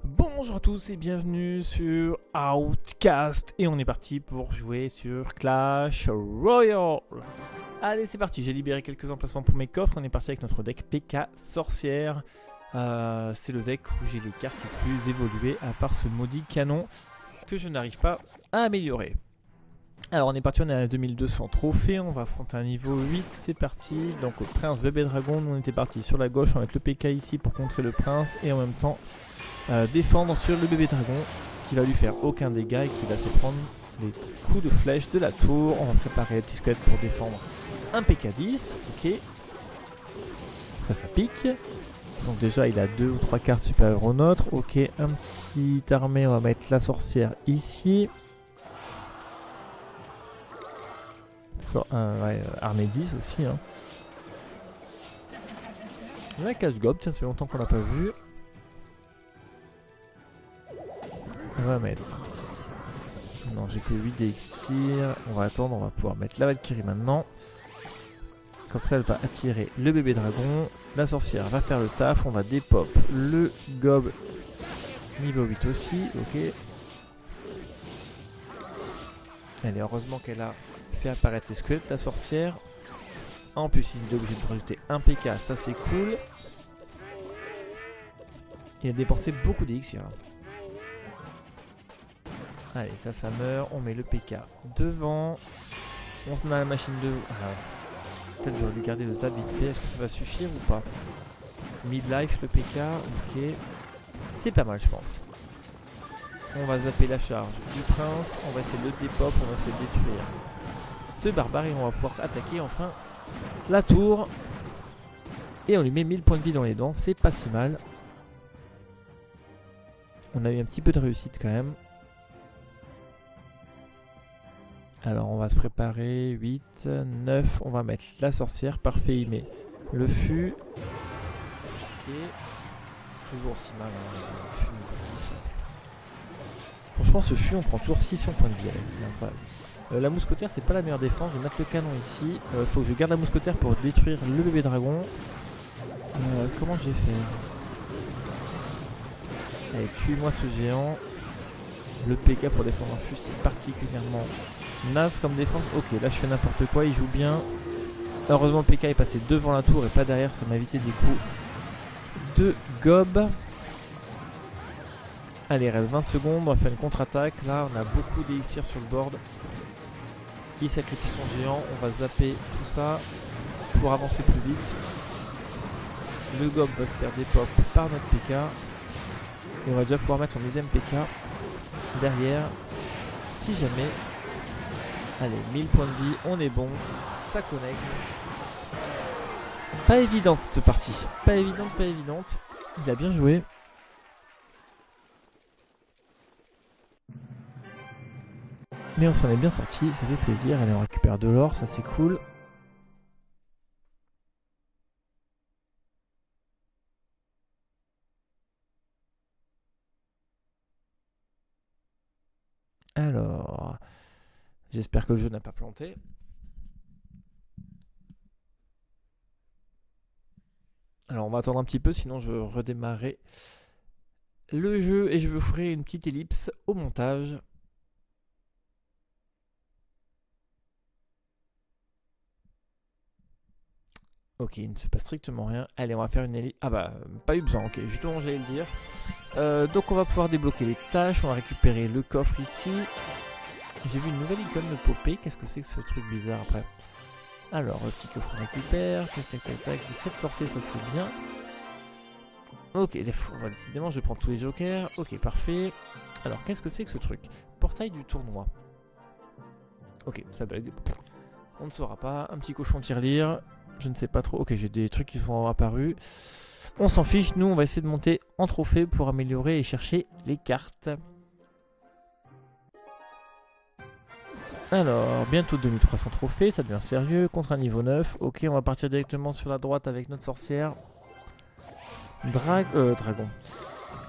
Bonjour à tous et bienvenue sur Outcast. Et on est parti pour jouer sur Clash Royale. Allez, c'est parti, j'ai libéré quelques emplacements pour mes coffres. On est parti avec notre deck PK Sorcière. C'est le deck où j'ai les cartes les plus évoluées, à part ce maudit canon que je n'arrive pas à améliorer. Alors on est parti, on est à 2200 trophées, on va affronter un niveau 8, c'est parti. Donc le prince bébé dragon, on était parti sur la gauche, on va mettre le PK ici pour contrer le prince et en même temps défendre sur le bébé dragon qui va lui faire aucun dégât et qui va se prendre les coups de flèche de la tour. On va préparer le petit squelette pour défendre un PK10, ok. Ça pique. Donc déjà il a 2 ou 3 cartes supérieures aux nôtres, ok. Un petit armée, on va mettre la sorcière ici. Armée 10 aussi hein. La cache-gobe, tiens, ça fait longtemps qu'on l'a pas vu. On va mettre... Non, j'ai que 8 d'élixir. On va attendre, on va pouvoir mettre la Valkyrie maintenant. Comme ça, elle va attirer le bébé dragon. La sorcière va faire le taf. On va dépop le gob niveau 8 aussi, ok. Allez, heureusement qu'elle a fait apparaître ses squelettes, la sorcière. En plus, il est obligé de rajouter un PK, ça c'est cool. Il a dépensé beaucoup d'élixir. Allez, ça meurt. On met le PK devant. On a la machine de... Peut-être j'aurais dû garder le zap vite fait. Est-ce que ça va suffire ou pas? Midlife, le PK, ok. C'est pas mal, je pense. On va zapper la charge du prince. On va essayer de le dépop. On va essayer de détruire ce barbare et on va pouvoir attaquer enfin la tour. Et on lui met 1000 points de vie dans les dents. C'est pas si mal. On a eu un petit peu de réussite quand même. Alors on va se préparer, 8, 9, on va mettre la sorcière, parfait, il met le fût. Ok, toujours si mal, hein, le fût. Franchement ce fût on prend toujours 600 points de vie, c'est incroyable. La mousquetaire c'est pas la meilleure défense, je vais mettre le canon ici. Faut que je garde la mousquetaire pour détruire le bébé dragon. Comment j'ai fait? Allez, tue-moi ce géant. Le PK pour défendre un fût c'est particulièrement... naze comme défense. Ok, là je fais n'importe quoi, il joue bien. Heureusement le PK est passé devant la tour et pas derrière, ça m'a évité des coups de gob. Allez, il reste 20 secondes, on va faire une contre-attaque. Là on a beaucoup d'élixir sur le board. Il sacrifie son géant, on va zapper tout ça pour avancer plus vite. Le gob va se faire dépop par notre PK. Et on va déjà pouvoir mettre son deuxième PK derrière. Si jamais... Allez, 1000 points de vie, on est bon, ça connecte. Pas évidente cette partie, pas évidente, pas évidente. Il a bien joué. Mais on s'en est bien sorti, ça fait plaisir. Allez, on récupère de l'or, ça c'est cool. Alors... J'espère que le jeu n'a pas planté. Alors on va attendre un petit peu, sinon je redémarrerai le jeu et je vous ferai une petite ellipse au montage. Ok, il ne se passe strictement rien. Allez, on va faire une ellipse. Ah bah, pas eu besoin, ok, justement j'allais le dire. Donc on va pouvoir débloquer les tâches, on va récupérer le coffre ici. J'ai vu une nouvelle icône de popper. Qu'est-ce que c'est que ce truc bizarre après? Alors, le petit coffre on récupère. Tac, tac, tac, tac. 17 sorciers, ça c'est bien. Ok, décidément, je prends tous les jokers. Ok, parfait. Alors, qu'est-ce que c'est que ce truc? Portail du tournoi. Ok, ça bug. On ne saura pas. Un petit cochon tirelire. Je ne sais pas trop. Ok, j'ai des trucs qui sont apparus. On s'en fiche. Nous, on va essayer de monter en trophée pour améliorer et chercher les cartes. Alors, bientôt 2300 trophées, ça devient sérieux, contre un niveau 9. Ok, on va partir directement sur la droite avec notre sorcière. Dragon.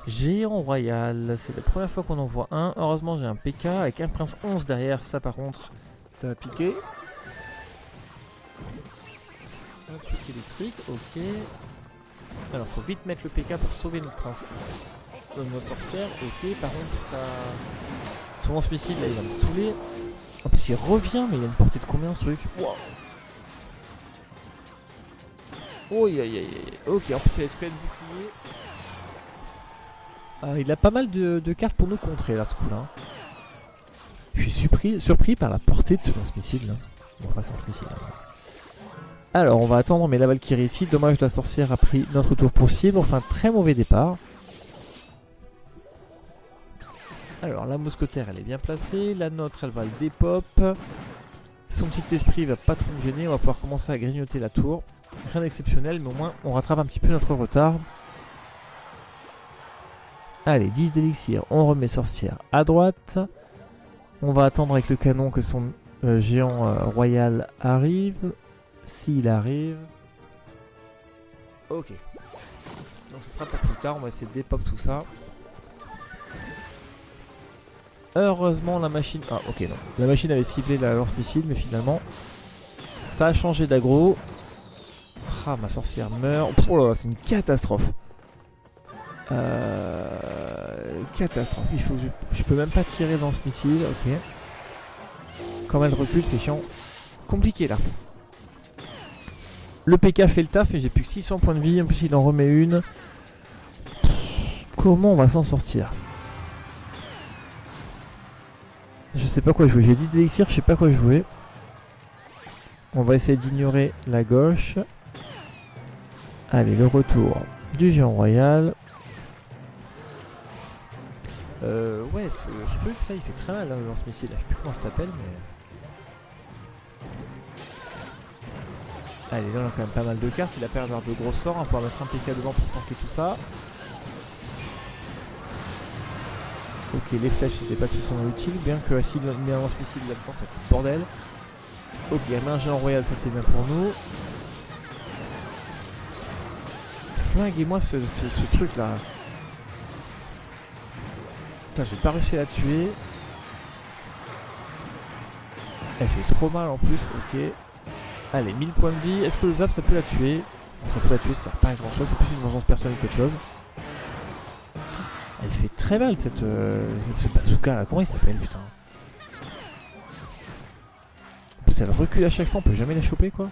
Géant royal, c'est la première fois qu'on en voit un. Heureusement, j'ai un PK avec un prince 11 derrière, ça par contre, ça va piquer. Un truc électrique, ok. Alors, faut vite mettre le PK pour sauver notre prince. notre sorcière. Ok, par contre, ça. Son lance-missile là, il va me saouler. En plus, il revient, mais il a une portée de combien ce truc? Wow. Oh, aïe aïe aïe. Ok, en plus, il a escalé de bouclier. Il a pas mal de cartes pour nous contrer là, ce coup-là. Je suis surpris par la portée de ce lance-missile là. Bon, enfin, c'est un lance-missile. Alors, on va attendre, mais la Valkyrie ici. Dommage, la sorcière a pris notre tour pour cible. Enfin, très mauvais départ. Alors, la mousquetaire, elle est bien placée. La nôtre, elle va le dépop. Son petit esprit va pas trop me gêner. On va pouvoir commencer à grignoter la tour. Rien d'exceptionnel, mais au moins, on rattrape un petit peu notre retard. Allez, 10 d'élixir. On remet sorcière à droite. On va attendre avec le canon que son géant royal arrive. S'il arrive. Ok. Donc ce sera pour plus tard. On va essayer de dépop tout ça. Heureusement la machine... Ah ok non. La machine avait ciblé la lance-missile, mais finalement ça a changé d'aggro. Ah, ma sorcière meurt. Oh là là, c'est une catastrophe. Catastrophe. Il faut que je peux même pas tirer dans ce missile. Ok. Quand elle recule, c'est chiant. Compliqué là. Le PK fait le taf et j'ai plus que 600 points de vie. En plus, il en remet une. Comment on va s'en sortir? Je sais pas quoi jouer. J'ai 10 d'élixir, je sais pas quoi jouer. On va essayer d'ignorer la gauche. Allez, le retour du géant royal. Ouais, ce truc là, il fait très mal hein, le lance-missile. Je sais plus comment ça s'appelle, mais. Allez, là on a quand même pas mal de cartes. Il a pas l'air de gros sorts. On va pouvoir mettre un PK devant pour tanker tout ça. Ok, les flèches c'était pas spécialement utile. Bien que s'il met un lance-missile là-dedans, ça fait bordel. Ok, il y a un géant royal, ça c'est bien pour nous. Flinguez-moi ce truc là. Putain, j'ai pas réussi à la tuer. Elle fait trop mal en plus, ok. Allez, 1000 points de vie. Est-ce que le zap ça peut la tuer? Ça peut la tuer, ça sert pas à grand chose. C'est plus une vengeance personnelle qu'autre chose. Elle fait très mal cette ce bazooka là. Comment il s'appelle putain? En plus elle recule à chaque fois, on peut jamais la choper quoi.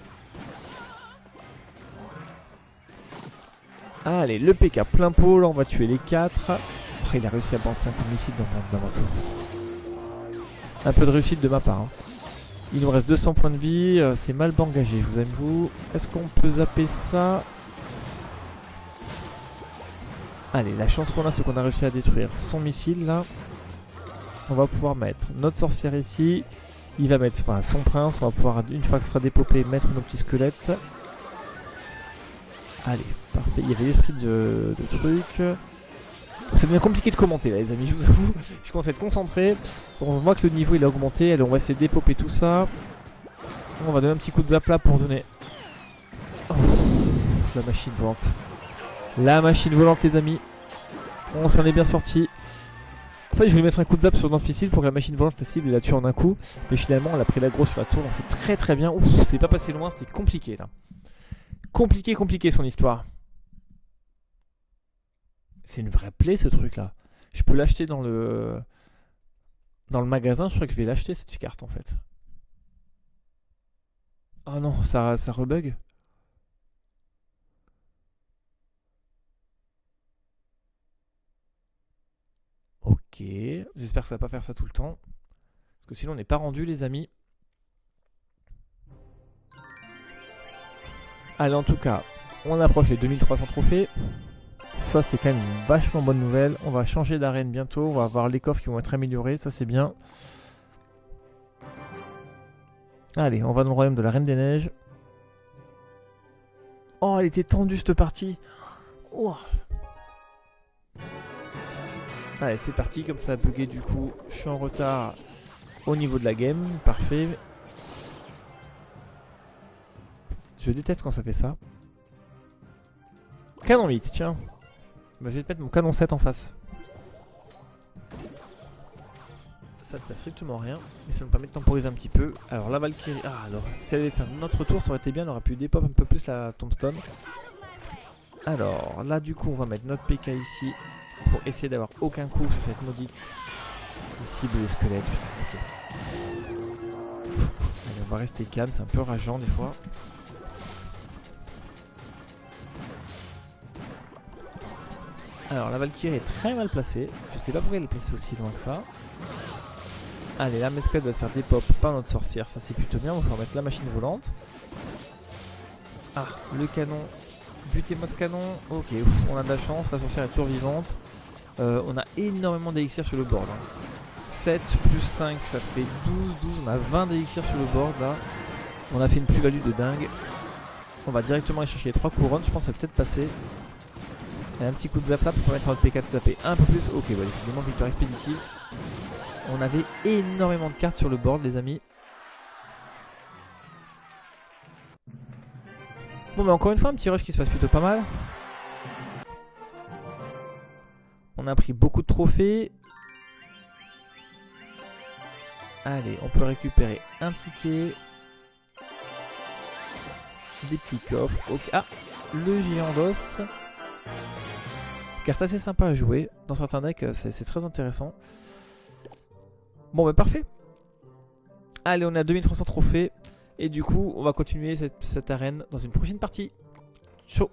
Allez, le PK plein pot, là on va tuer les 4. Après il a réussi à prendre 5 missiles dans ma tour. Un peu de réussite de ma part hein. Il nous reste 200 points de vie, c'est mal engagé, je vous avoue. Est-ce qu'on peut zapper ça? Allez, la chance qu'on a, c'est qu'on a réussi à détruire son missile là. On va pouvoir mettre notre sorcière ici. Il va mettre son prince. On va pouvoir, une fois que ce sera dépopé, mettre nos petits squelettes. Allez, parfait. Il y avait l'esprit de truc. Ça devient compliqué de commenter là les amis, je vous avoue. Je commence à être concentré. On voit que le niveau il a augmenté. Allez, on va essayer de dépoper tout ça. On va donner un petit coup de zap là pour donner... Oh, la machine volante. La machine volante les amis. On s'en est bien sorti. En fait je voulais mettre un coup de zap sur notre missile pour que la machine volante la cible et la tue en un coup. Mais finalement elle a pris l'aggro sur la tour. Donc c'est très très bien. Ouf, c'est pas passé loin, c'était compliqué là. Compliqué son histoire. C'est une vraie plaie ce truc là. Je peux l'acheter dans le magasin. Je crois que je vais l'acheter cette carte en fait. Oh non, ça rebug. Ok, j'espère que ça va pas faire ça tout le temps. Parce que sinon on n'est pas rendu les amis. Allez en tout cas, on approche les 2300 trophées. Ça c'est quand même une vachement bonne nouvelle. On va changer d'arène bientôt. On va avoir les coffres qui vont être améliorés. Ça c'est bien. Allez, on va dans le royaume de la Reine des Neiges. Oh, elle était tendue cette partie. Oh. Allez, c'est parti. Comme ça a bugué du coup. Je suis en retard au niveau de la game. Parfait. Je déteste quand ça fait ça. Canon 8, tiens. Bah, je vais te mettre mon canon 7 en face. Ça ne sert strictement rien, mais ça nous permet de temporiser un petit peu. Alors la Valkyrie... Ah alors, si elle avait fait notre tour, ça aurait été bien, on aurait pu dépop un peu plus la tombstone. Alors là du coup on va mettre notre PK ici. pour essayer d'avoir aucun coup sur cette maudite cible des squelettes. Putain, ok. Allez, on va rester calme, c'est un peu rageant des fois. Alors la Valkyrie est très mal placée. Je sais pas pourquoi elle est placée aussi loin que ça. Allez, la mesquette va se faire dépop par notre sorcière. Ça c'est plutôt bien. On va pouvoir mettre la machine volante. Ah, le canon. Butez-moi ce canon. Ok, on a de la chance. La sorcière est toujours vivante. On a énormément d'élixirs sur le board. 7 plus 5, ça fait 12. On a 20 d'élixirs sur le board là. On a fait une plus-value de dingue. On va directement aller chercher les 3 couronnes. Je pense que ça va peut-être passer. Et un petit coup de zap là pour permettre à notre P4 de zapper un peu plus. Ok, voilà, décidément victoire expéditive. On avait énormément de cartes sur le board, les amis. Bon, mais encore une fois, un petit rush qui se passe plutôt pas mal. On a pris beaucoup de trophées. Allez, on peut récupérer un ticket. Des petits coffres. Ok. Ah, le géant d'os. Carte assez sympa à jouer. Dans certains decks, c'est très intéressant. Bon, bah parfait. Allez, on est à 2300 trophées. Et du coup, on va continuer cette arène dans une prochaine partie. Ciao.